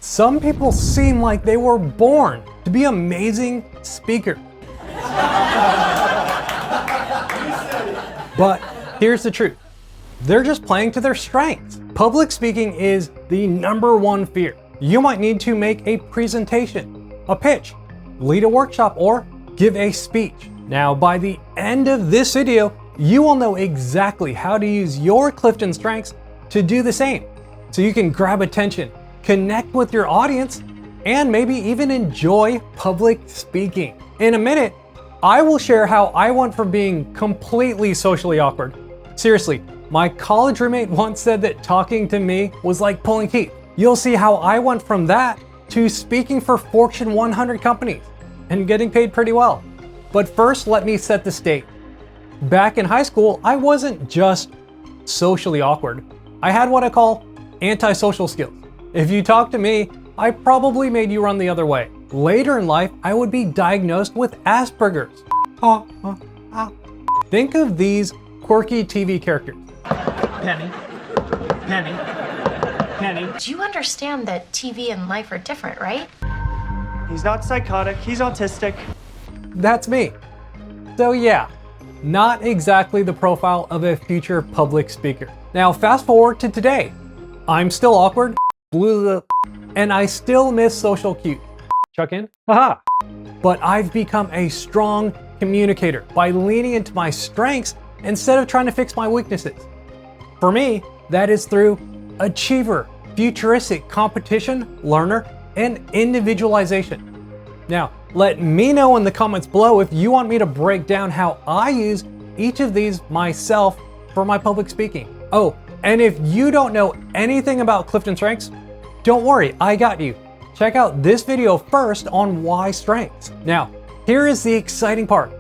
Some people seem like they were born to be amazing speakers. But here's the truth. They're just playing to their strengths. Public speaking is the #1 fear. You might need to make a presentation, a pitch, lead a workshop, or give a speech. Now, by the end of this video, you will know exactly how to use your Clifton strengths to do the same, so you can grab attention, connect with your audience, and maybe even enjoy public speaking. In a minute, I will share how I went from being completely socially awkward. Seriously, my college roommate once said that talking to me was like pulling teeth. You'll see how I went from that to speaking for Fortune 100 companies and getting paid pretty well. But first, let me set the stage. Back in high school, I wasn't just socially awkward. I had what I call antisocial skills. If you talk to me, I probably made you run the other way. Later in life, I would be diagnosed with Asperger's. Think of these quirky TV characters. Penny, Penny, Penny. Do you understand that TV and life are different, right? He's not psychotic, he's autistic. That's me. So yeah, not exactly the profile of a future public speaker. Now fast forward to today. I'm still awkward, and I still miss social cues. Chuck in? Haha. But I've become a strong communicator by leaning into my strengths instead of trying to fix my weaknesses. For me, that is through Achiever, Futuristic, Competition, Learner, and Individualization. Now, let me know in the comments below if you want me to break down how I use each of these myself for my public speaking. Oh, and if you don't know anything about Clifton Strengths, don't worry, I got you. Check out this video first on why strengths. Now, here is the exciting part.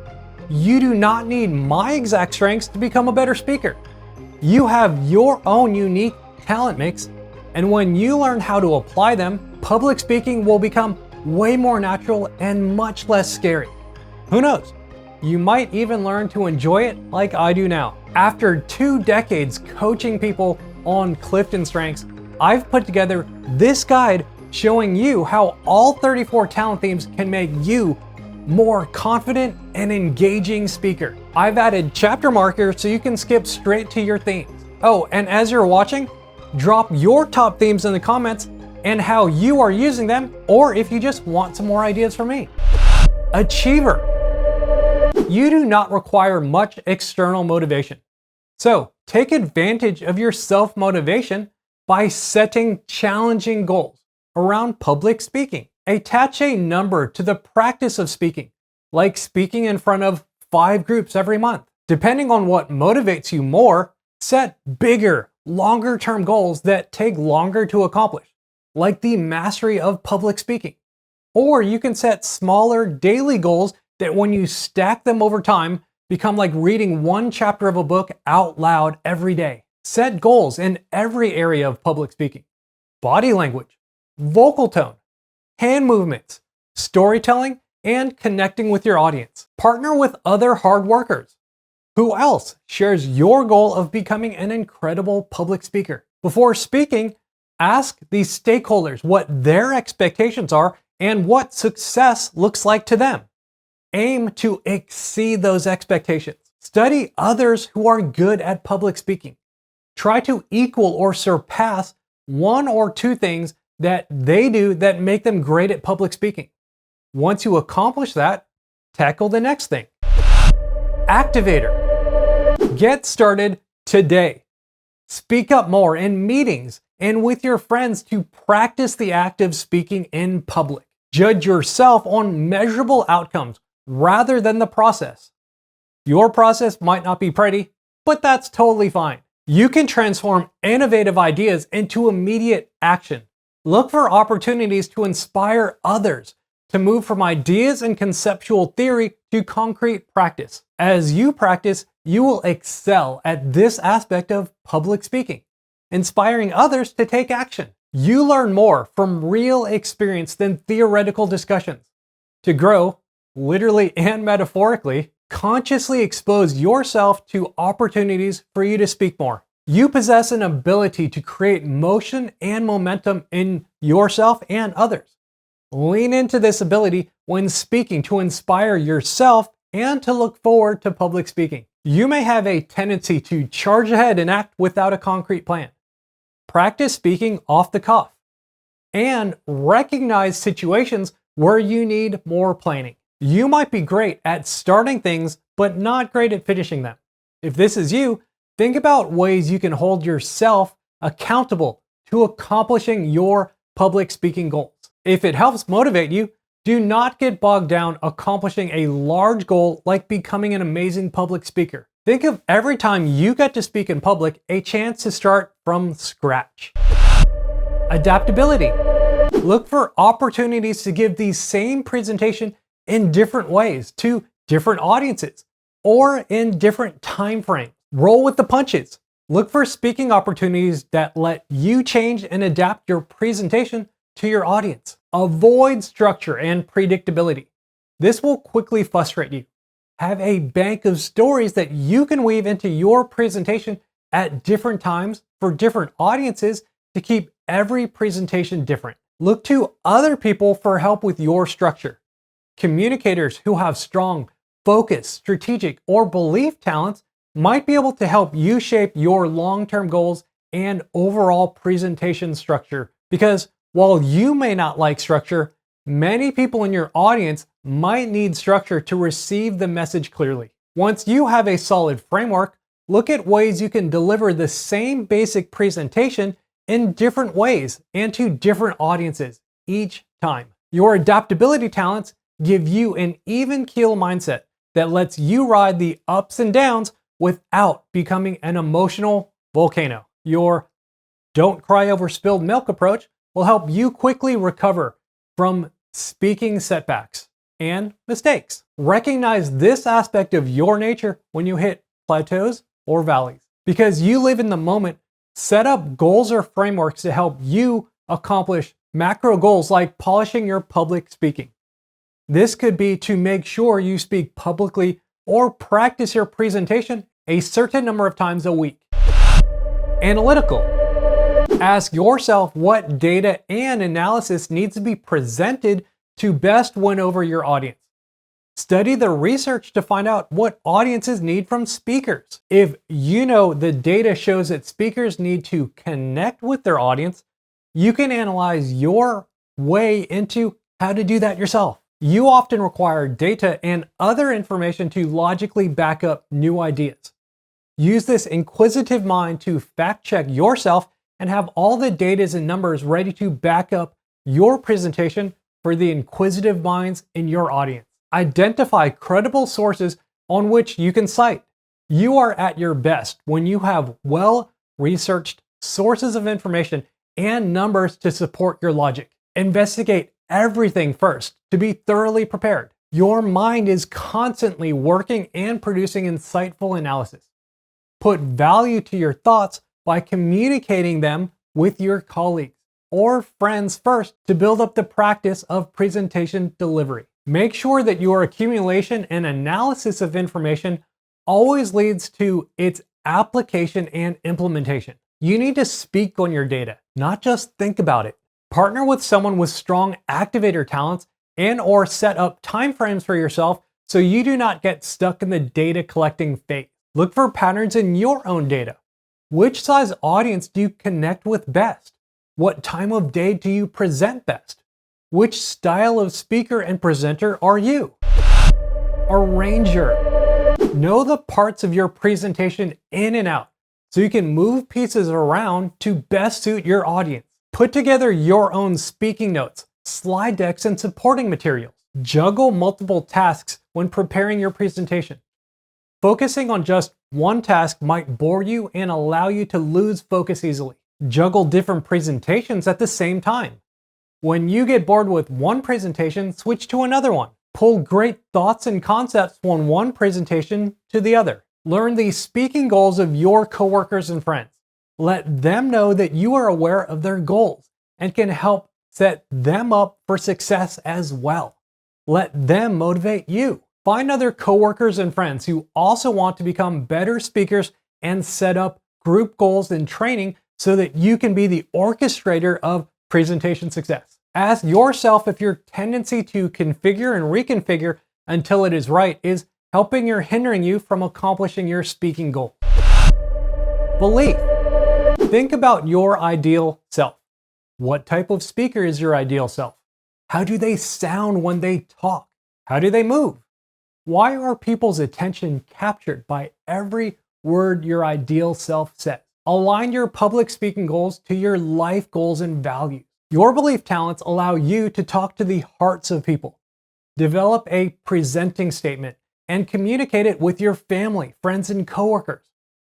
You do not need my exact strengths to become a better speaker. You have your own unique talent mix, and when you learn how to apply them, public speaking will become way more natural and much less scary. Who knows? You might even learn to enjoy it like I do now. After 2 decades coaching people on Clifton Strengths, I've put together this guide showing you how all 34 talent themes can make you more confident and engaging speaker. I've added chapter markers so you can skip straight to your themes. Oh, and as you're watching, drop your top themes in the comments and how you are using them, or if you just want some more ideas from me. Achiever. You do not require much external motivation. So take advantage of your self-motivation by setting challenging goals around public speaking. Attach a number to the practice of speaking, like speaking in front of 5 groups every month. Depending on what motivates you more, set bigger, longer-term goals that take longer to accomplish, like the mastery of public speaking. Or you can set smaller daily goals that when you stack them over time, become like reading 1 chapter of a book out loud every day. Set goals in every area of public speaking: body language, vocal tone, hand movements, storytelling, and connecting with your audience. Partner with other hard workers. Who else shares your goal of becoming an incredible public speaker? Before speaking, ask these stakeholders what their expectations are and what success looks like to them. Aim to exceed those expectations. Study others who are good at public speaking. Try to equal or surpass 1 or 2 things that they do that make them great at public speaking. Once you accomplish that, tackle the next thing. Activator. Get started today. Speak up more in meetings and with your friends to practice the act of speaking in public. Judge yourself on measurable outcomes rather than the process. Your process might not be pretty, but that's totally fine. You can transform innovative ideas into immediate action. Look for opportunities to inspire others to move from ideas and conceptual theory to concrete practice. As you practice, you will excel at this aspect of public speaking, inspiring others to take action. You learn more from real experience than theoretical discussions. To grow, literally and metaphorically, consciously expose yourself to opportunities for you to speak more. You possess an ability to create motion and momentum in yourself and others. Lean into this ability when speaking to inspire yourself and to look forward to public speaking. You may have a tendency to charge ahead and act without a concrete plan. Practice speaking off the cuff and recognize situations where you need more planning. You might be great at starting things, but not great at finishing them. If this is you, think about ways you can hold yourself accountable to accomplishing your public speaking goals. If it helps motivate you, do not get bogged down accomplishing a large goal like becoming an amazing public speaker. Think of every time you get to speak in public a chance to start from scratch. Adaptability. Look for opportunities to give the same presentation in different ways to different audiences or in different time frames. Roll with the punches. Look for speaking opportunities that let you change and adapt your presentation to your audience. Avoid structure and predictability. This will quickly frustrate you. Have a bank of stories that you can weave into your presentation at different times for different audiences to keep every presentation different. Look to other people for help with your structure. Communicators who have strong focus, strategic, or belief talents might be able to help you shape your long-term goals and overall presentation structure. Because while you may not like structure, many people in your audience might need structure to receive the message clearly. Once you have a solid framework, look at ways you can deliver the same basic presentation in different ways and to different audiences each time. Your adaptability talents give you an even keel mindset that lets you ride the ups and downs without becoming an emotional volcano. Your don't cry over spilled milk approach will help you quickly recover from speaking setbacks and mistakes. Recognize this aspect of your nature when you hit plateaus or valleys. Because you live in the moment, set up goals or frameworks to help you accomplish macro goals like polishing your public speaking. This could be to make sure you speak publicly or practice your presentation a certain number of times a week. Analytical. Ask yourself what data and analysis needs to be presented to best win over your audience. Study the research to find out what audiences need from speakers. If you know the data shows that speakers need to connect with their audience, you can analyze your way into how to do that yourself. You often require data and other information to logically back up new ideas. Use this inquisitive mind to fact check yourself and have all the data and numbers ready to back up your presentation for the inquisitive minds in your audience. Identify credible sources on which you can cite. You are at your best when you have well-researched sources of information and numbers to support your logic. Investigate everything first to be thoroughly prepared. Your mind is constantly working and producing insightful analysis. Put value to your thoughts by communicating them with your colleagues or friends first to build up the practice of presentation delivery. Make sure that your accumulation and analysis of information always leads to its application and implementation. You need to speak on your data, not just think about it. Partner with someone with strong activator talents and or set up timeframes for yourself so you do not get stuck in the data collecting phase. Look for patterns in your own data. Which size audience do you connect with best? What time of day do you present best? Which style of speaker and presenter are you? Arranger. Know the parts of your presentation in and out so you can move pieces around to best suit your audience. Put together your own speaking notes, slide decks, and supporting materials. Juggle multiple tasks when preparing your presentation. Focusing on just one task might bore you and allow you to lose focus easily. Juggle different presentations at the same time. When you get bored with one presentation, switch to another one. Pull great thoughts and concepts from one presentation to the other. Learn the speaking goals of your coworkers and friends. Let them know that you are aware of their goals and can help set them up for success as well. Let them motivate you. Find other coworkers and friends who also want to become better speakers and set up group goals and training so that you can be the orchestrator of presentation success. Ask yourself if your tendency to configure and reconfigure until it is right is helping or hindering you from accomplishing your speaking goal. Belief. Think about your ideal self. What type of speaker is your ideal self? How do they sound when they talk? How do they move? Why are people's attention captured by every word your ideal self says? Align your public speaking goals to your life goals and values. Your belief talents allow you to talk to the hearts of people. Develop a presenting statement and communicate it with your family, friends, and coworkers.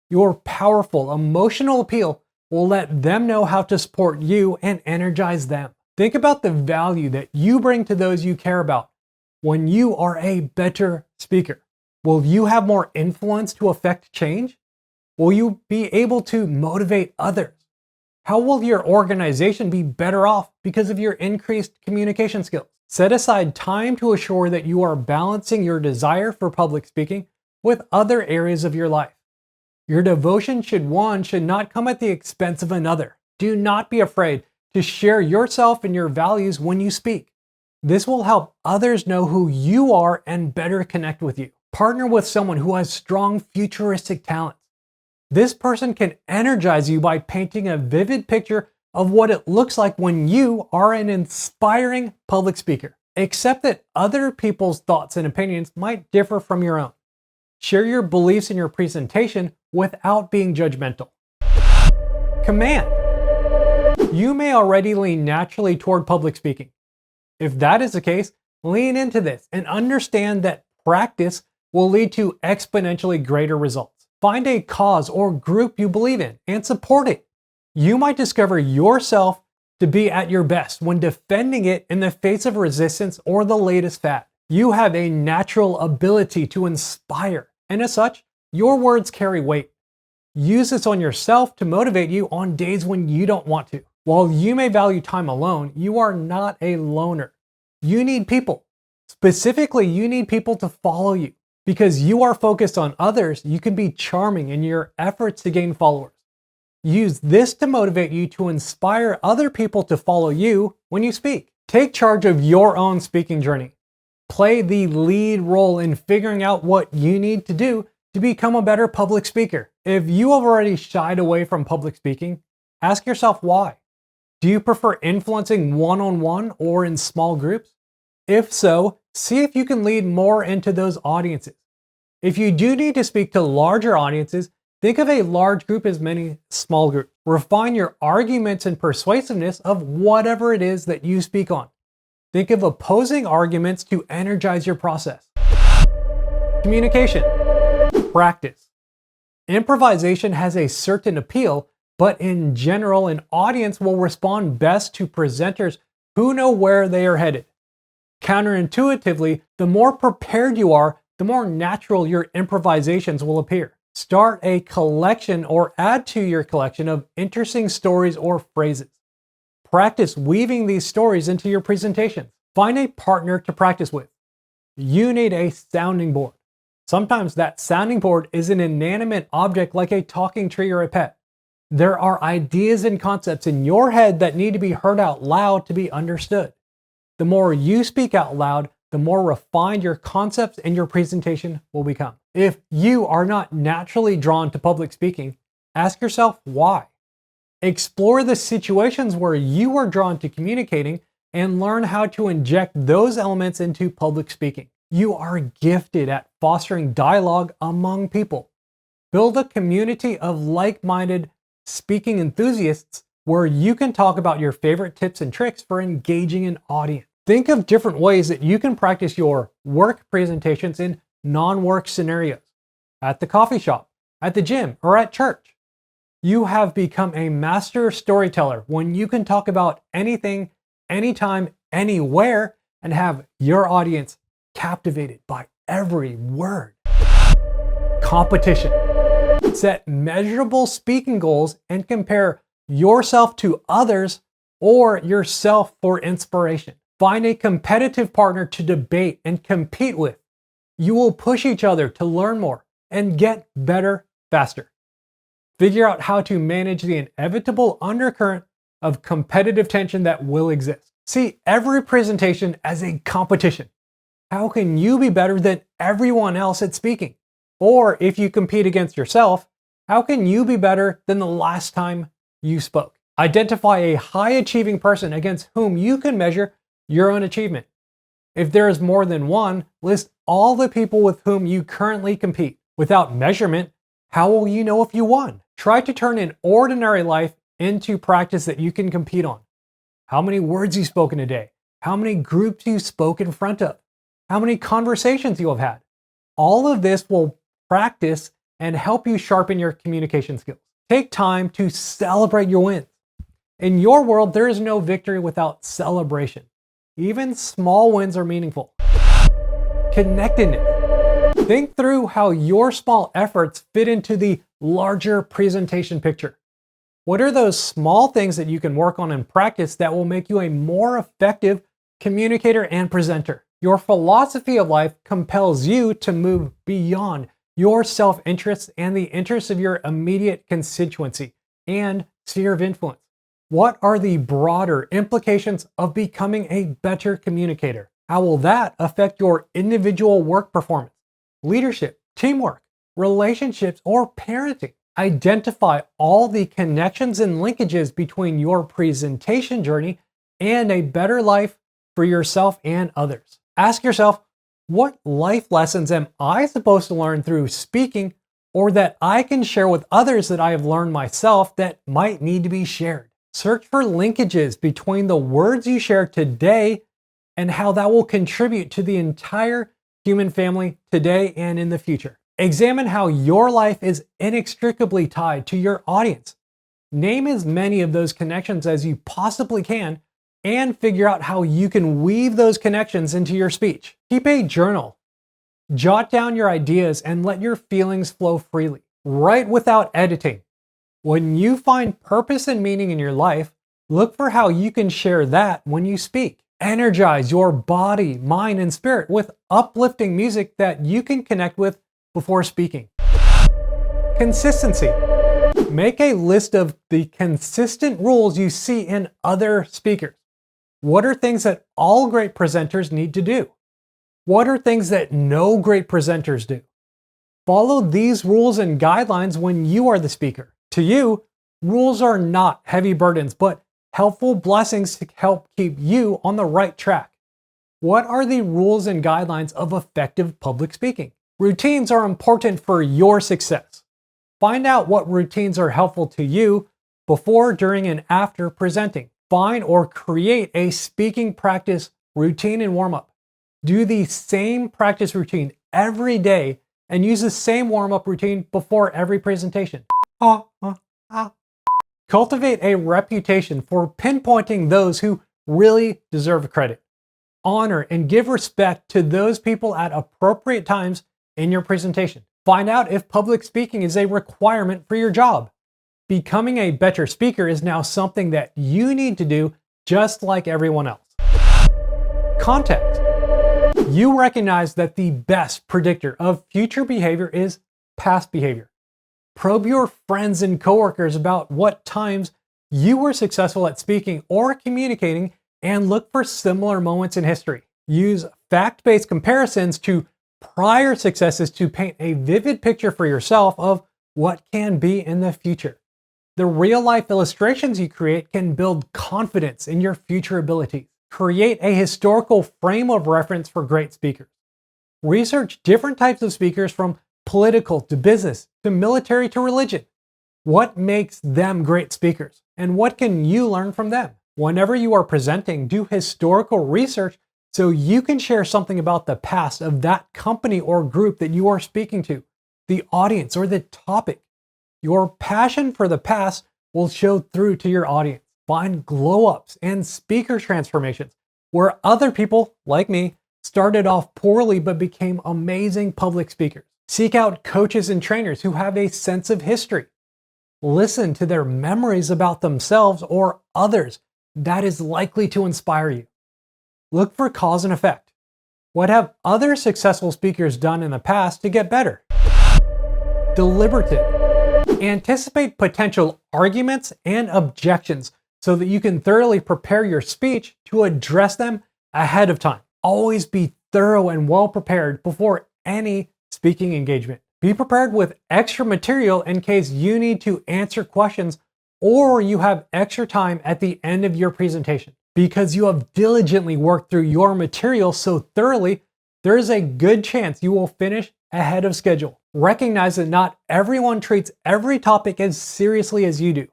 Your powerful emotional appeal will let them know how to support you and energize them. Think about the value that you bring to those you care about. When you are a better speaker, will you have more influence to affect change? Will you be able to motivate others? How will your organization be better off because of your increased communication skills? Set aside time to assure that you are balancing your desire for public speaking with other areas of your life. Your devotion should not come at the expense of another. Do not be afraid to share yourself and your values when you speak. This will help others know who you are and better connect with you. Partner with someone who has strong futuristic talents. This person can energize you by painting a vivid picture of what it looks like when you are an inspiring public speaker. Accept that other people's thoughts and opinions might differ from your own. Share your beliefs in your presentation without being judgmental. Command. You may already lean naturally toward public speaking. If that is the case, lean into this and understand that practice will lead to exponentially greater results. Find a cause or group you believe in and support it. You might discover yourself to be at your best when defending it in the face of resistance or the latest fad. You have a natural ability to inspire, and as such, your words carry weight. Use this on yourself to motivate you on days when you don't want to. While you may value time alone, you are not a loner. You need people. Specifically, you need people to follow you. Because you are focused on others, you can be charming in your efforts to gain followers. Use this to motivate you to inspire other people to follow you when you speak. Take charge of your own speaking journey. Play the lead role in figuring out what you need to do to become a better public speaker. If you have already shied away from public speaking, ask yourself why. Do you prefer influencing one-on-one or in small groups? If so, see if you can lead more into those audiences. If you do need to speak to larger audiences, think of a large group as many small groups. Refine your arguments and persuasiveness of whatever it is that you speak on. Think of opposing arguments to energize your process. Communication. Practice. Improvisation has a certain appeal, but in general, an audience will respond best to presenters who know where they are headed. Counterintuitively, the more prepared you are, the more natural your improvisations will appear. Start a collection or add to your collection of interesting stories or phrases. Practice weaving these stories into your presentations. Find a partner to practice with. You need a sounding board. Sometimes that sounding board is an inanimate object like a talking tree or a pet. There are ideas and concepts in your head that need to be heard out loud to be understood. The more you speak out loud, the more refined your concepts and your presentation will become. If you are not naturally drawn to public speaking, ask yourself why. Explore the situations where you are drawn to communicating and learn how to inject those elements into public speaking. You are gifted at fostering dialogue among people. Build a community of like-minded speaking enthusiasts where you can talk about your favorite tips and tricks for engaging an audience. Think of different ways that you can practice your work presentations in non-work scenarios. At the coffee shop, at the gym, or at church. You have become a master storyteller when you can talk about anything, anytime, anywhere, and have your audience captivated by every word. Competition. Set measurable speaking goals and compare yourself to others or yourself for inspiration. Find a competitive partner to debate and compete with. You will push each other to learn more and get better faster. Figure out how to manage the inevitable undercurrent of competitive tension that will exist. See every presentation as a competition. How can you be better than everyone else at speaking? Or if you compete against yourself, how can you be better than the last time you spoke? Identify a high-achieving person against whom you can measure your own achievement. If there is more than one, list all the people with whom you currently compete. Without measurement, how will you know if you won? Try to turn an ordinary life into practice that you can compete on. How many words you spoke in a day? How many groups you spoke in front of? How many conversations you have had? All of this will practice and help you sharpen your communication skills. Take time to celebrate your wins. In your world, there is no victory without celebration. Even small wins are meaningful. Connectedness. Think through how your small efforts fit into the larger presentation picture. What are those small things that you can work on and practice that will make you a more effective communicator and presenter? Your philosophy of life compels you to move beyond your self-interest and the interests of your immediate constituency and sphere of influence. What are the broader implications of becoming a better communicator? How will that affect your individual work performance, leadership, teamwork, relationships, or parenting? Identify all the connections and linkages between your presentation journey and a better life for yourself and others. Ask yourself, what life lessons am I supposed to learn through speaking, or that I can share with others that I have learned myself that might need to be shared? Search for linkages between the words you share today and how that will contribute to the entire human family today and in the future. Examine how your life is inextricably tied to your audience. Name as many of those connections as you possibly can and figure out how you can weave those connections into your speech. Keep a journal. Jot down your ideas and let your feelings flow freely. Write without editing. When you find purpose and meaning in your life, look for how you can share that when you speak. Energize your body, mind, and spirit with uplifting music that you can connect with before speaking. Consistency. Make a list of the consistent rules you see in other speakers. What are things that all great presenters need to do? What are things that no great presenters do? Follow these rules and guidelines when you are the speaker. To you, rules are not heavy burdens, but helpful blessings to help keep you on the right track. What are the rules and guidelines of effective public speaking? Routines are important for your success. Find out what routines are helpful to you before, during, and after presenting. Find or create a speaking practice routine and warm-up. Do the same practice routine every day and use the same warm-up routine before every presentation. Cultivate a reputation for pinpointing those who really deserve credit. Honor and give respect to those people at appropriate times in your presentation. Find out if public speaking is a requirement for your job. Becoming a better speaker is now something that you need to do just like everyone else. Context. You recognize that the best predictor of future behavior is past behavior. Probe your friends and coworkers about what times you were successful at speaking or communicating and look for similar moments in history. Use fact-based comparisons to prior successes to paint a vivid picture for yourself of what can be in the future. The real-life illustrations you create can build confidence in your future abilities. Create a historical frame of reference for great speakers. Research different types of speakers from political to business to military to religion. What makes them great speakers, and what can you learn from them? Whenever you are presenting, do historical research so you can share something about the past of that company or group that you are speaking to, the audience or the topic. Your passion for the past will show through to your audience. Find glow-ups and speaker transformations where other people, like me, started off poorly but became amazing public speakers. Seek out coaches and trainers who have a sense of history. Listen to their memories about themselves or others. That is likely to inspire you. Look for cause and effect. What have other successful speakers done in the past to get better? Deliberative. Anticipate potential arguments and objections so that you can thoroughly prepare your speech to address them ahead of time. Always be thorough and well prepared before any speaking engagement. Be prepared with extra material in case you need to answer questions or you have extra time at the end of your presentation. Because you have diligently worked through your material so thoroughly, there is a good chance you will finish ahead of schedule. Recognize that not everyone treats every topic as seriously as you do.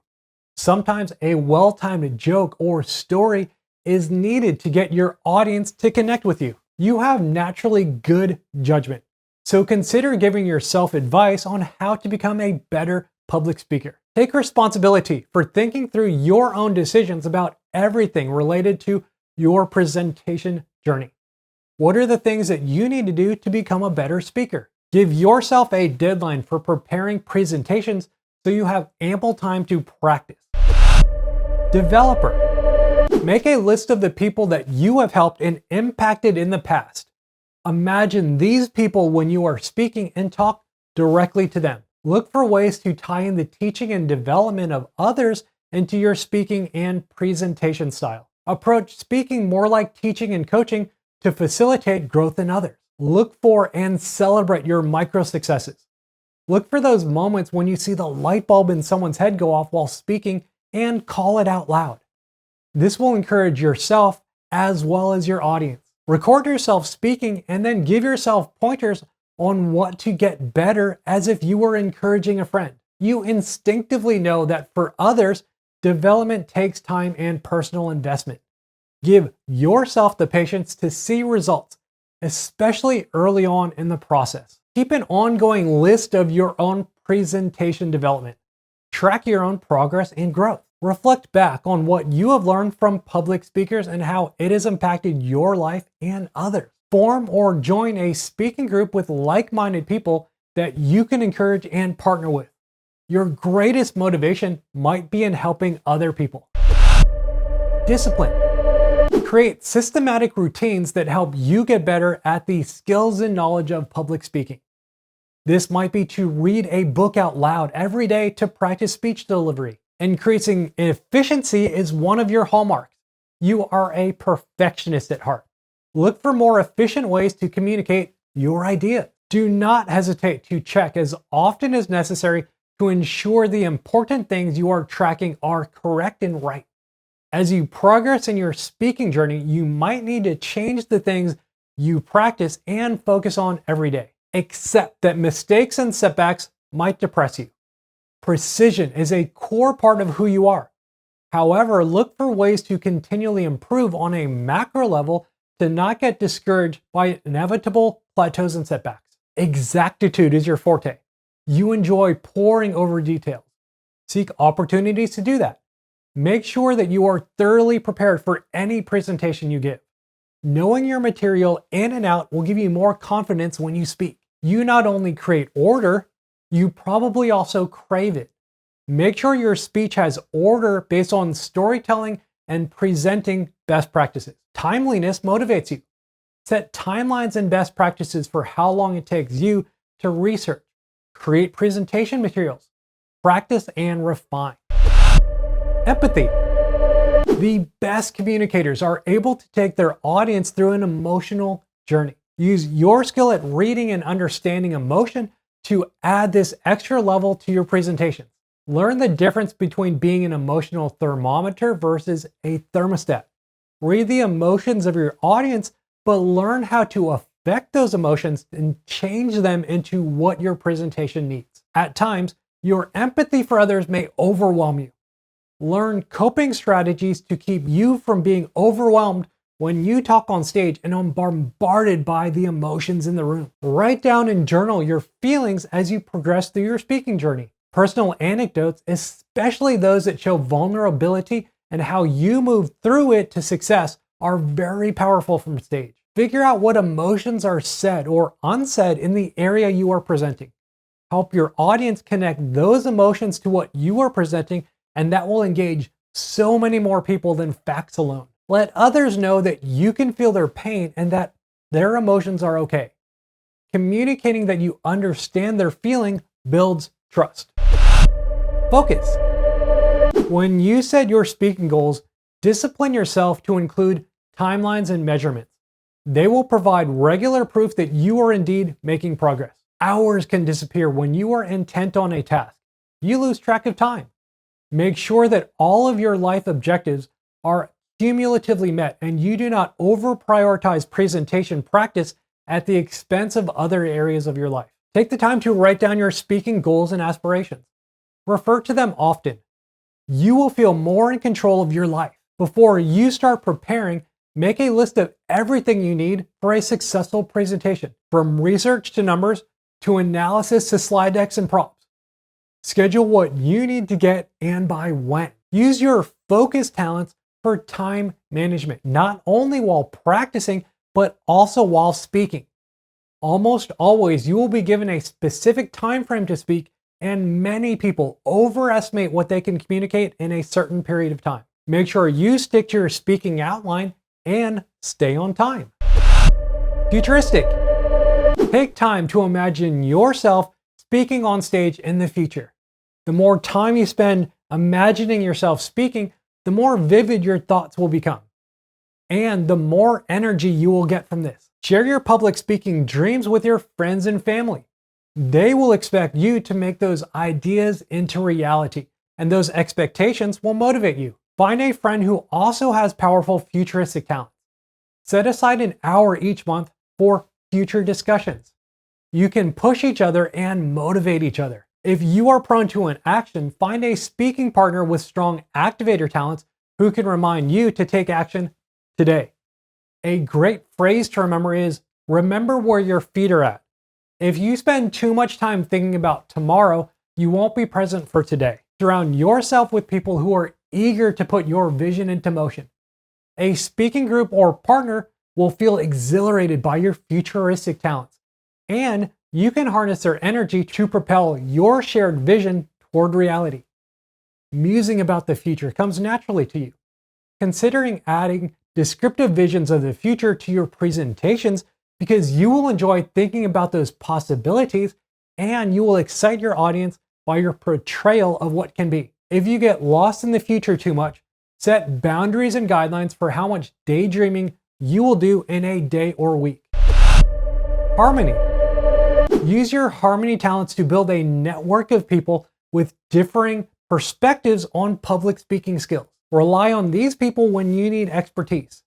Sometimes a well-timed joke or story is needed to get your audience to connect with you. You have naturally good judgment, so consider giving yourself advice on how to become a better public speaker. Take responsibility for thinking through your own decisions about everything related to your presentation journey. What are the things that you need to do to become a better speaker? Give yourself a deadline for preparing presentations so you have ample time to practice. Developer. Make a list of the people that you have helped and impacted in the past. Imagine these people when you are speaking and talk directly to them. Look for ways to tie in the teaching and development of others into your speaking and presentation style. Approach speaking more like teaching and coaching to facilitate growth in others. Look for and celebrate your micro successes. Look for those moments when you see the light bulb in someone's head go off while speaking and call it out loud. This will encourage yourself as well as your audience. Record yourself speaking and then give yourself pointers on what to get better as if you were encouraging a friend. You instinctively know that for others, development takes time and personal investment. Give yourself the patience to see results, especially early on in the process. Keep an ongoing list of your own presentation development. Track your own progress and growth. Reflect back on what you have learned from public speakers and how it has impacted your life and others. Form or join a speaking group with like-minded people that you can encourage and partner with. Your greatest motivation might be in helping other people. Discipline. Create systematic routines that help you get better at the skills and knowledge of public speaking. This might be to read a book out loud every day to practice speech delivery. Increasing efficiency is one of your hallmarks. You are a perfectionist at heart. Look for more efficient ways to communicate your idea. Do not hesitate to check as often as necessary to ensure the important things you are tracking are correct and right. As you progress in your speaking journey, you might need to change the things you practice and focus on every day. Accept that mistakes and setbacks might depress you. Precision is a core part of who you are. However, look for ways to continually improve on a macro level to not get discouraged by inevitable plateaus and setbacks. Exactitude is your forte. You enjoy poring over details. Seek opportunities to do that. Make sure that you are thoroughly prepared for any presentation you give. Knowing your material in and out will give you more confidence when you speak. You not only create order, you probably also crave it. Make sure your speech has order based on storytelling and presenting best practices. Timeliness motivates you. Set timelines and best practices for how long it takes you to research, create presentation materials, practice, and refine. Empathy. The best communicators are able to take their audience through an emotional journey. Use your skill at reading and understanding emotion to add this extra level to your presentation. Learn the difference between being an emotional thermometer versus a thermostat. Read the emotions of your audience, but learn how to affect those emotions and change them into what your presentation needs. At times, your empathy for others may overwhelm you. Learn coping strategies to keep you from being overwhelmed when you talk on stage and are bombarded by the emotions in the room. Write down and journal your feelings as you progress through your speaking journey. Personal anecdotes, especially those that show vulnerability and how you move through it to success, are very powerful from stage. Figure out what emotions are said or unsaid in the area you are presenting. Help your audience connect those emotions to what you are presenting, and that will engage so many more people than facts alone. Let others know that you can feel their pain and that their emotions are okay. Communicating that you understand their feeling builds trust. Focus. When you set your speaking goals, discipline yourself to include timelines and measurements. They will provide regular proof that you are indeed making progress. Hours can disappear when you are intent on a task. You lose track of time. Make sure that all of your life objectives are cumulatively met and you do not over-prioritize presentation practice at the expense of other areas of your life. Take the time to write down your speaking goals and aspirations. Refer to them often. You will feel more in control of your life. Before you start preparing, make a list of everything you need for a successful presentation, from research to numbers, to analysis to slide decks and prompts. Schedule what you need to get and by when. Use your focus talents for time management, not only while practicing, but also while speaking. Almost always, you will be given a specific time frame to speak, and many people overestimate what they can communicate in a certain period of time. Make sure you stick to your speaking outline and stay on time. Futuristic. Take time to imagine yourself speaking on stage in the future. The more time you spend imagining yourself speaking, the more vivid your thoughts will become, and the more energy you will get from this. Share your public speaking dreams with your friends and family. They will expect you to make those ideas into reality, and those expectations will motivate you. Find a friend who also has powerful futuristic talents. Set aside an hour each month for future discussions. You can push each other and motivate each other. If you are prone to inaction, find a speaking partner with strong activator talents who can remind you to take action today. A great phrase to remember is, remember where your feet are at. If you spend too much time thinking about tomorrow, you won't be present for today. Surround yourself with people who are eager to put your vision into motion. A speaking group or partner will feel exhilarated by your futuristic talents, and you can harness their energy to propel your shared vision toward reality. Musing about the future comes naturally to you. Considering adding descriptive visions of the future to your presentations, because you will enjoy thinking about those possibilities and you will excite your audience by your portrayal of what can be. If you get lost in the future too much, set boundaries and guidelines for how much daydreaming you will do in a day or week. Harmony. Use your harmony talents to build a network of people with differing perspectives on public speaking skills. Rely on these people when you need expertise.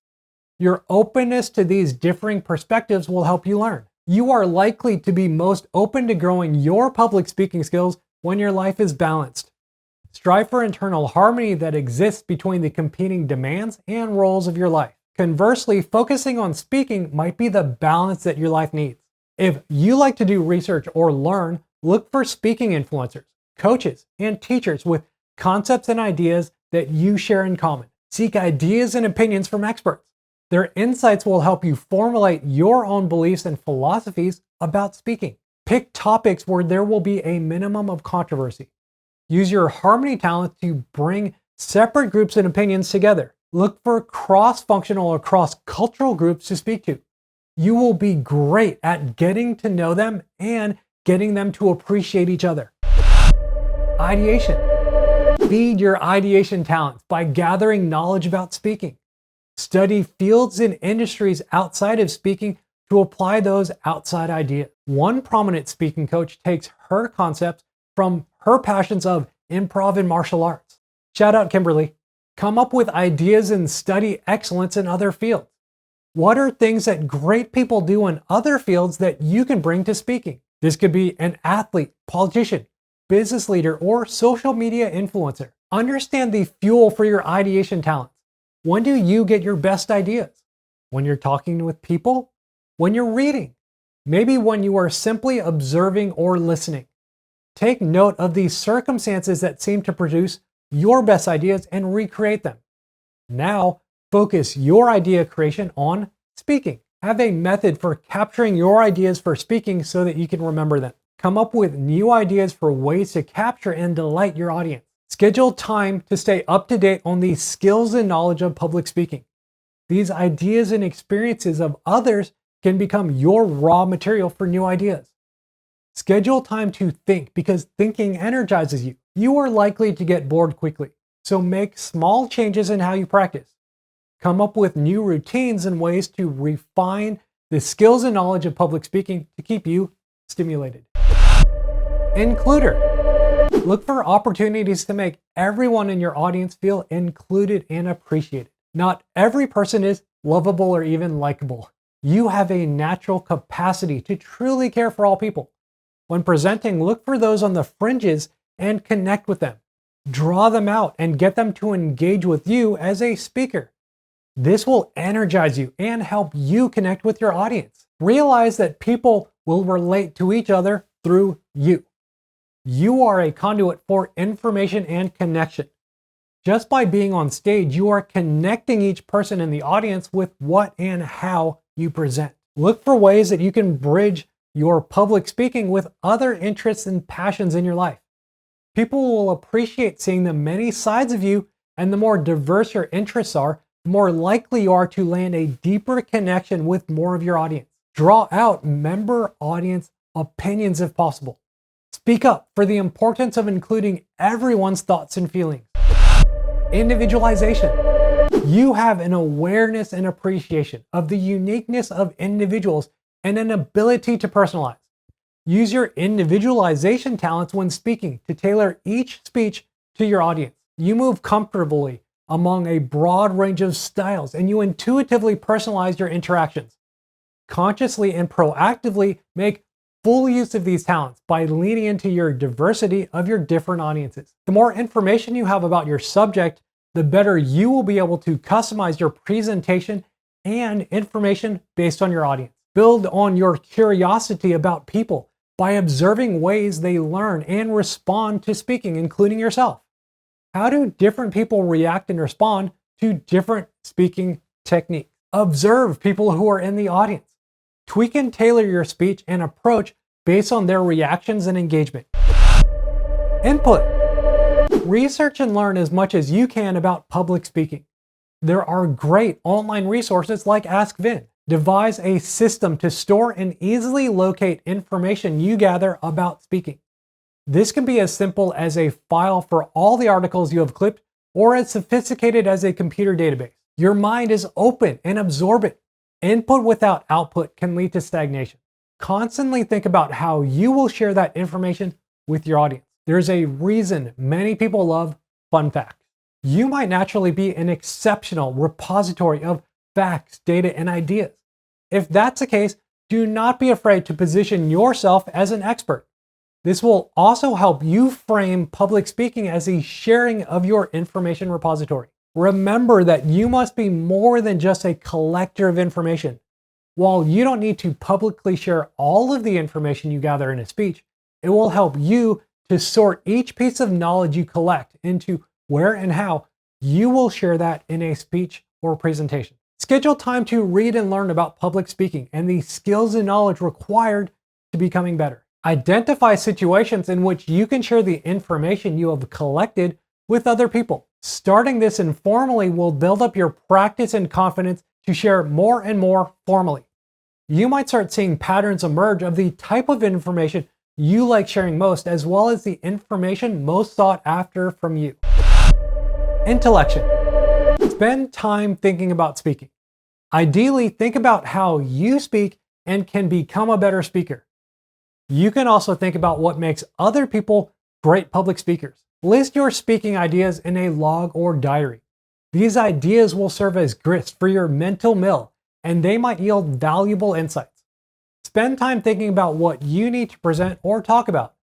Your openness to these differing perspectives will help you learn. You are likely to be most open to growing your public speaking skills when your life is balanced. Strive for internal harmony that exists between the competing demands and roles of your life. Conversely, focusing on speaking might be the balance that your life needs. If you like to do research or learn, look for speaking influencers, coaches, and teachers with concepts and ideas that you share in common. Seek ideas and opinions from experts. Their insights will help you formulate your own beliefs and philosophies about speaking. Pick topics where there will be a minimum of controversy. Use your harmony talent to bring separate groups and opinions together. Look for cross-functional or cross-cultural groups to speak to. You will be great at getting to know them and getting them to appreciate each other. Ideation. Feed your ideation talents by gathering knowledge about speaking. Study fields and industries outside of speaking to apply those outside ideas. One prominent speaking coach takes her concepts from her passions of improv and martial arts. Shout out Kimberly. Come up with ideas and study excellence in other fields. What are things that great people do in other fields that you can bring to speaking? This could be an athlete, politician, business leader, or social media influencer. Understand the fuel for your ideation talents. When do you get your best ideas? When you're talking with people? When you're reading? Maybe when you are simply observing or listening. Take note of the circumstances that seem to produce your best ideas and recreate them. Now, focus your idea creation on speaking. Have a method for capturing your ideas for speaking so that you can remember them. Come up with new ideas for ways to capture and delight your audience. Schedule time to stay up to date on the skills and knowledge of public speaking. These ideas and experiences of others can become your raw material for new ideas. Schedule time to think because thinking energizes you. you are likely to get bored quickly. So make small changes in how you practice. Come up with new routines and ways to refine the skills and knowledge of public speaking to keep you stimulated. Includer. Look for opportunities to make everyone in your audience feel included and appreciated. Not every person is lovable or even likable. You have a natural capacity to truly care for all people. When presenting, look for those on the fringes and connect with them. Draw them out and get them to engage with you as a speaker. This will energize you and help you connect with your audience. Realize that people will relate to each other through you. You are a conduit for information and connection. Just by being on stage, you are connecting each person in the audience with what and how you present. Look for ways that you can bridge your public speaking with other interests and passions in your life. People will appreciate seeing the many sides of you, and the more diverse your interests are, the more likely you are to land a deeper connection with more of your audience. Draw out member audience opinions if possible. Speak up for the importance of including everyone's thoughts and feelings. Individualization. You have an awareness and appreciation of the uniqueness of individuals and an ability to personalize. Use your individualization talents when speaking to tailor each speech to your audience. You move comfortably among a broad range of styles, and you intuitively personalize your interactions. Consciously and proactively make full use of these talents by leaning into your diversity of your different audiences. The more information you have about your subject, the better you will be able to customize your presentation and information based on your audience. Build on your curiosity about people by observing ways they learn and respond to speaking, including yourself. How do different people react and respond to different speaking techniques? Observe people who are in the audience. Tweak and tailor your speech and approach based on their reactions and engagement. Input. Research and learn as much as you can about public speaking. There are great online resources like AskVin. Devise a system to store and easily locate information you gather about speaking. This can be as simple as a file for all the articles you have clipped, or as sophisticated as a computer database. Your mind is open and absorbent. Input without output can lead to stagnation. Constantly think about how you will share that information with your audience. There's a reason many people love fun facts. You might naturally be an exceptional repository of facts, data, and ideas. If that's the case, do not be afraid to position yourself as an expert. This will also help you frame public speaking as a sharing of your information repository. Remember that you must be more than just a collector of information. While you don't need to publicly share all of the information you gather in a speech, it will help you to sort each piece of knowledge you collect into where and how you will share that in a speech or presentation. Schedule time to read and learn about public speaking and the skills and knowledge required to becoming better. Identify situations in which you can share the information you have collected with other people. Starting this informally will build up your practice and confidence to share more and more formally. You might start seeing patterns emerge of the type of information you like sharing most, as well as the information most sought after from you. Intellection. Spend time thinking about speaking. Ideally, think about how you speak and can become a better speaker. You can also think about what makes other people great public speakers. List your speaking ideas in a log or diary. These ideas will serve as grist for your mental mill, and they might yield valuable insights. Spend time thinking about what you need to present or talk about.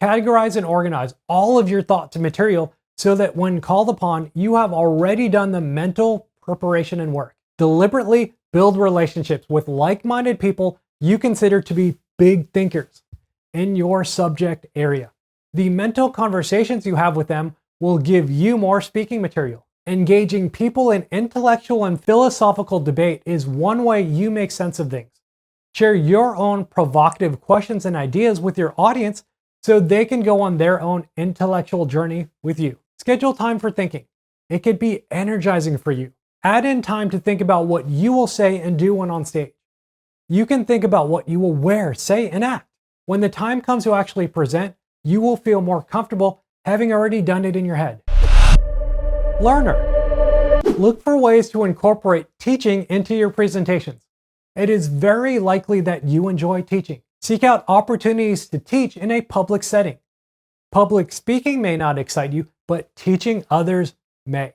Categorize and organize all of your thoughts and material so that when called upon, you have already done the mental preparation and work. Deliberately build relationships with like-minded people you consider to be big thinkers in your subject area. The mental conversations you have with them will give you more speaking material. Engaging people in intellectual and philosophical debate is one way you make sense of things. Share your own provocative questions and ideas with your audience so they can go on their own intellectual journey with you. Schedule time for thinking. It could be energizing for you. Add in time to think about what you will say and do when on stage. You can think about what you will wear, say, and act. When the time comes to actually present, you will feel more comfortable having already done it in your head. Learner. Look for ways to incorporate teaching into your presentations. It is very likely that you enjoy teaching. Seek out opportunities to teach in a public setting. Public speaking may not excite you, but teaching others may.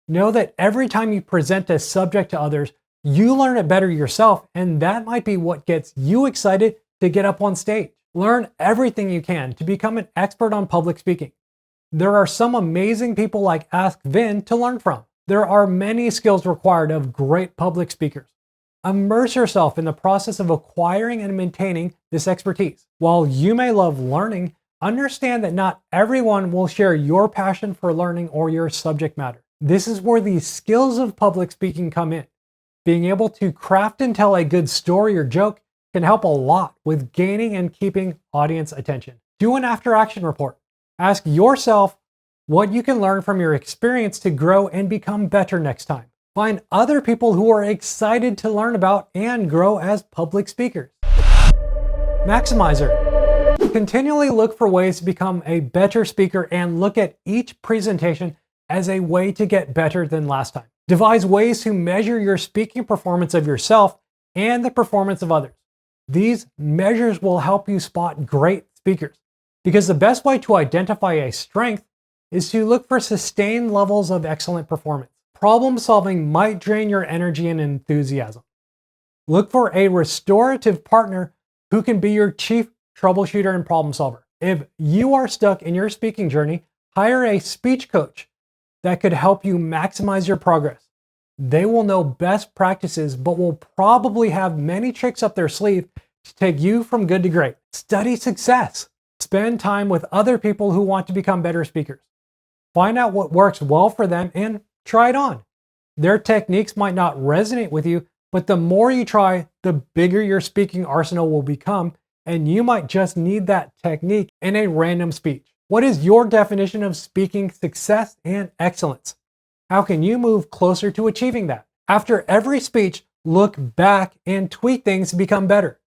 Know that every time you present a subject to others, you learn it better yourself, and that might be what gets you excited to get up on stage. Learn everything you can to become an expert on public speaking. There are some amazing people like Ask Vin to learn from. There are many skills required of great public speakers. Immerse yourself in the process of acquiring and maintaining this expertise. While you may love learning, understand that not everyone will share your passion for learning or your subject matter. This is where the skills of public speaking come in. Being able to craft and tell a good story or joke can help a lot with gaining and keeping audience attention. Do an after-action report. Ask yourself what you can learn from your experience to grow and become better next time. Find other people who are excited to learn about and grow as public speakers. Maximizer. Continually look for ways to become a better speaker and look at each presentation as a way to get better than last time. Devise ways to measure your speaking performance of yourself and the performance of others. These measures will help you spot great speakers, because the best way to identify a strength is to look for sustained levels of excellent performance. Problem solving might drain your energy and enthusiasm. Look for a restorative partner who can be your chief troubleshooter and problem solver. If you are stuck in your speaking journey, hire a speech coach that could help you maximize your progress. They will know best practices, but will probably have many tricks up their sleeve to take you from good to great. Study success. Spend time with other people who want to become better speakers. Find out what works well for them and try it on. Their techniques might not resonate with you, but the more you try, the bigger your speaking arsenal will become, and you might just need that technique in a random speech. What is your definition of speaking success and excellence? How can you move closer to achieving that? After every speech, look back and tweak things to become better.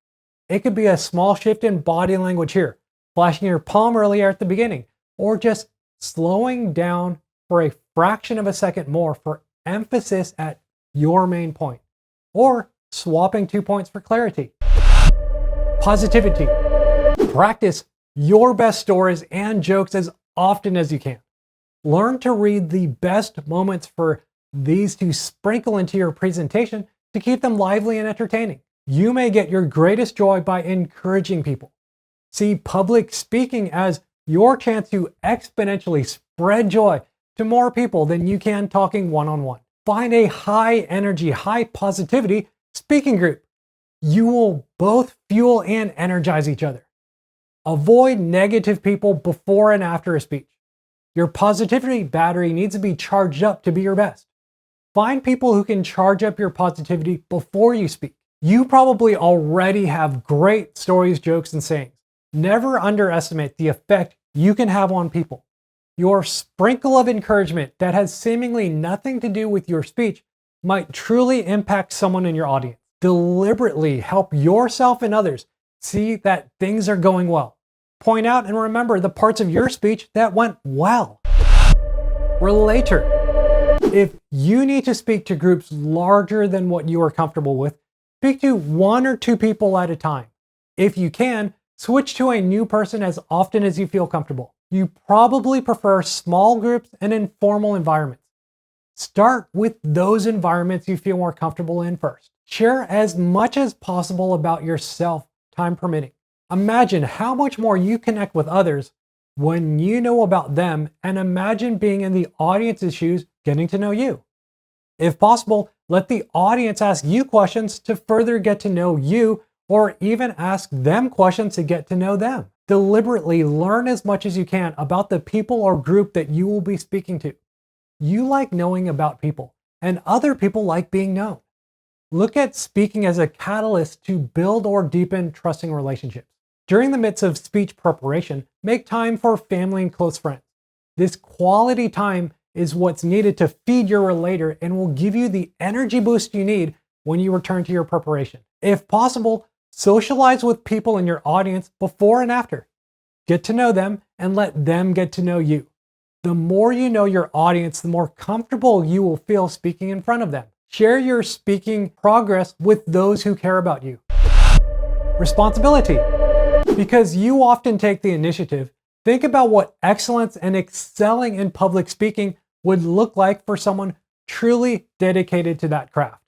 It could be a small shift in body language here, flashing your palm earlier at the beginning, or just slowing down for a fraction of a second more for emphasis at your main point, or swapping 2 points for clarity. Positivity. Practice your best stories and jokes as often as you can. Learn to read the best moments for these to sprinkle into your presentation to keep them lively and entertaining. You may get your greatest joy by encouraging people. See public speaking as your chance to exponentially spread joy to more people than you can talking one-on-one. Find a high energy, high positivity speaking group. You will both fuel and energize each other. Avoid negative people before and after a speech. Your positivity battery needs to be charged up to be your best. Find people who can charge up your positivity before you speak. You probably already have great stories, jokes, and sayings. Never underestimate the effect you can have on people. Your sprinkle of encouragement that has seemingly nothing to do with your speech might truly impact someone in your audience. Deliberately help yourself and others see that things are going well. Point out and remember the parts of your speech that went well. Relator. If you need to speak to groups larger than what you are comfortable with, speak to 1 or 2 people at a time. If you can, switch to a new person as often as you feel comfortable. You probably prefer small groups and informal environments. Start with those environments you feel more comfortable in first. Share as much as possible about yourself, time permitting. Imagine how much more you connect with others when you know about them, and imagine being in the audience's shoes, getting to know you. If possible, let the audience ask you questions to further get to know you, or even ask them questions to get to know them. Deliberately learn as much as you can about the people or group that you will be speaking to. You like knowing about people, and other people like being known. Look at speaking as a catalyst to build or deepen trusting relationships. During the midst of speech preparation, make time for family and close friends. This quality time is what's needed to feed your relator and will give you the energy boost you need when you return to your preparation. If possible, socialize with people in your audience before and after. Get to know them and let them get to know you. The more you know your audience, the more comfortable you will feel speaking in front of them. Share your speaking progress with those who care about you. Responsibility. Because you often take the initiative, think about what excellence and excelling in public speaking would look like for someone truly dedicated to that craft.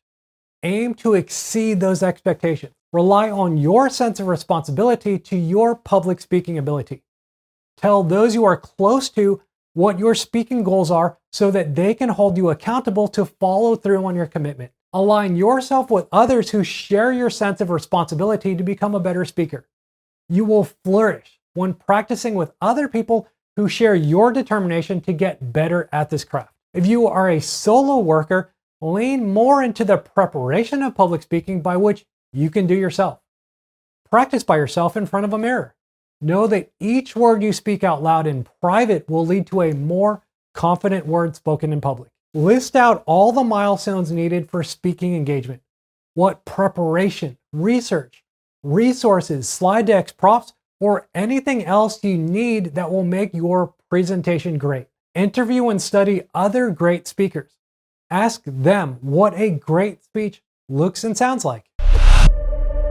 Aim to exceed those expectations. Rely on your sense of responsibility to your public speaking ability. Tell those you are close to what your speaking goals are so that they can hold you accountable to follow through on your commitment. Align yourself with others who share your sense of responsibility to become a better speaker. You will flourish when practicing with other people who share your determination to get better at this craft. If you are a solo worker, lean more into the preparation of public speaking by which you can do yourself. Practice by yourself in front of a mirror. Know that each word you speak out loud in private will lead to a more confident word spoken in public. List out all the milestones needed for speaking engagement. What preparation, research, resources, slide decks, props, or anything else you need that will make your presentation great. Interview and study other great speakers. Ask them what a great speech looks and sounds like.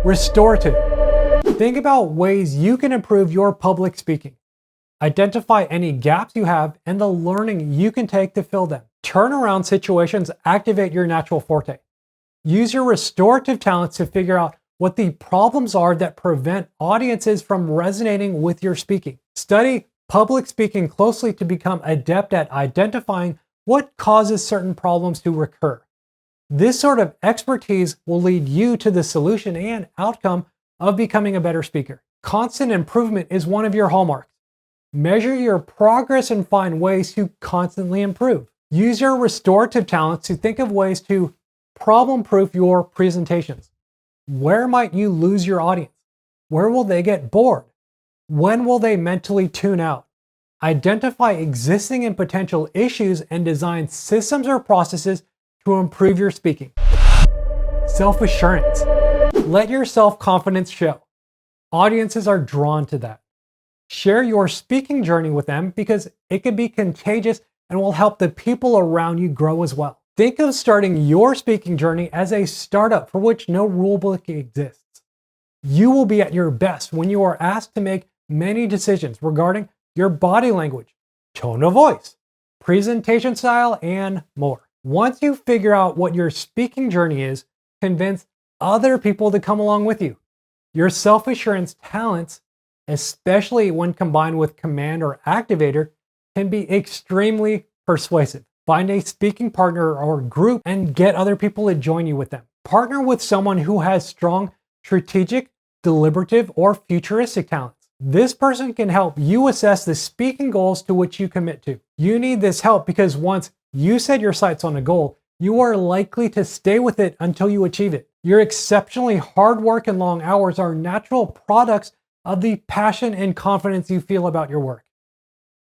Restorative. Think about ways you can improve your public speaking. Identify any gaps you have and the learning you can take to fill them. Turnaround situations activate your natural forte. Use your restorative talents to figure out what the problems are that prevent audiences from resonating with your speaking. Study public speaking closely to become adept at identifying what causes certain problems to recur. This sort of expertise will lead you to the solution and outcome of becoming a better speaker. Constant improvement is one of your hallmarks. Measure your progress and find ways to constantly improve. Use your restorative talents to think of ways to problem-proof your presentations. Where might you lose your audience? Where will they get bored? When will they mentally tune out? Identify existing and potential issues and design systems or processes to improve your speaking. Self-assurance. Let your self-confidence show. Audiences are drawn to that. Share your speaking journey with them because it can be contagious and will help the people around you grow as well. Think of starting your speaking journey as a startup for which no rulebook exists. You will be at your best when you are asked to make many decisions regarding your body language, tone of voice, presentation style, and more. Once you figure out what your speaking journey is, convince other people to come along with you. Your self-assurance talents, especially when combined with command or activator, can be extremely persuasive. Find a speaking partner or group and get other people to join you with them. Partner with someone who has strong strategic, deliberative, or futuristic talents. This person can help you assess the speaking goals to which you commit to. You need this help because once you set your sights on a goal, you are likely to stay with it until you achieve it. Your exceptionally hard work and long hours are natural products of the passion and confidence you feel about your work.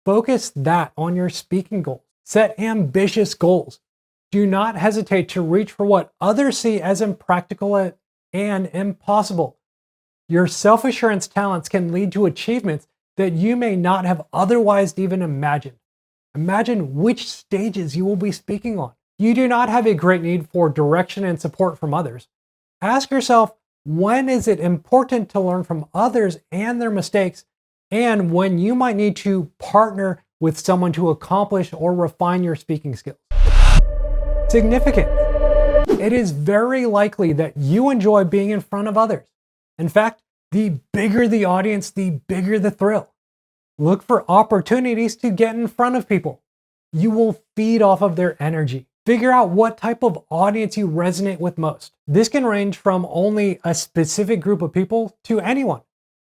Focus that on your speaking goals. Set ambitious goals. Do not hesitate to reach for what others see as impractical and impossible. Your self-assurance talents can lead to achievements that you may not have otherwise even imagined. Imagine which stages you will be speaking on. You do not have a great need for direction and support from others. Ask yourself, when is it important to learn from others and their mistakes, and when you might need to partner with someone to accomplish or refine your speaking skills. Significance. It is very likely that you enjoy being in front of others. In fact, the bigger the audience, the bigger the thrill. Look for opportunities to get in front of people. You will feed off of their energy. Figure out what type of audience you resonate with most. This can range from only a specific group of people to anyone.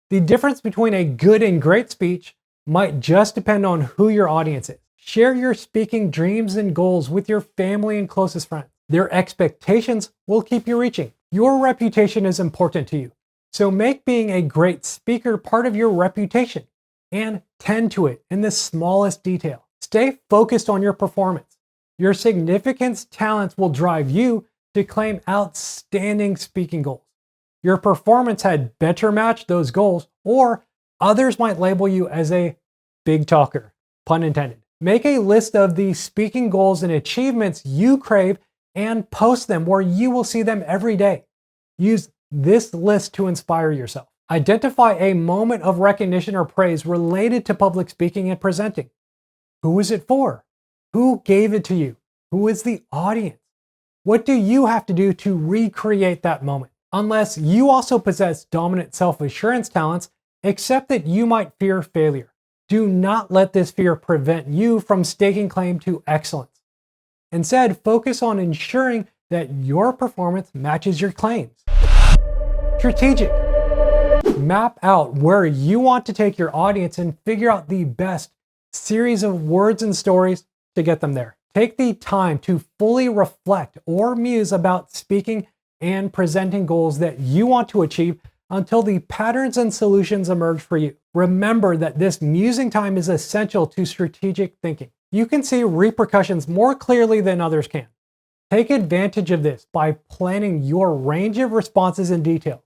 The difference between a good and great speech might just depend on who your audience is. Share your speaking dreams and goals with your family and closest friends. Their expectations will keep you reaching. Your reputation is important to you, so make being a great speaker part of your reputation and tend to it in the smallest detail. Stay focused on your performance. Your significance talents will drive you to claim outstanding speaking goals. Your performance had better match those goals, or Others might label you as a big talker, pun intended. Make a list of the speaking goals and achievements you crave and post them where you will see them every day. Use this list to inspire yourself. Identify a moment of recognition or praise related to public speaking and presenting. Who is it for? Who gave it to you? Who is the audience? What do you have to do to recreate that moment? Unless you also possess dominant self-assurance talents, accept that you might fear failure. Do not let this fear prevent you from staking claim to excellence. Instead, focus on ensuring that your performance matches your claims. Strategic. Map out where you want to take your audience and figure out the best series of words and stories to get them there. Take the time to fully reflect or muse about speaking and presenting goals that you want to achieve until the patterns and solutions emerge for you. Remember that this musing time is essential to strategic thinking. You can see repercussions more clearly than others can. Take advantage of this by planning your range of responses in detail.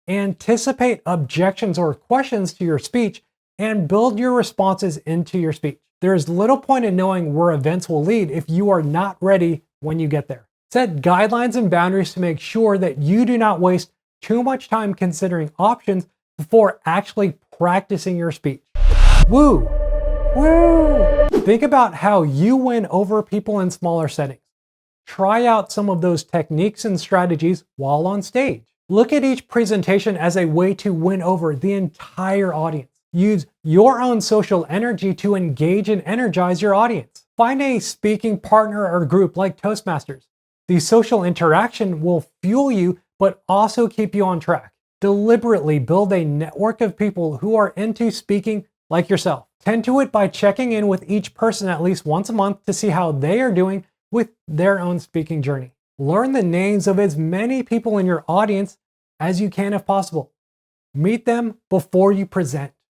Anticipate objections or questions to your speech and build your responses into your speech. There is little point in knowing where events will lead if you are not ready when you get there. Set guidelines and boundaries to make sure that you do not waste too much time considering options before actually practicing your speech. Woo! Woo! Think about how you win over people in smaller settings. Try out some of those techniques and strategies while on stage. Look at each presentation as a way to win over the entire audience. Use your own social energy to engage and energize your audience. Find a speaking partner or group like Toastmasters. The social interaction will fuel you, but also keep you on track. Deliberately build a network of people who are into speaking like yourself. Tend to it by checking in with each person at least once a month to see how they are doing with their own speaking journey. Learn the names of as many people in your audience as you can if possible. Meet them before you present.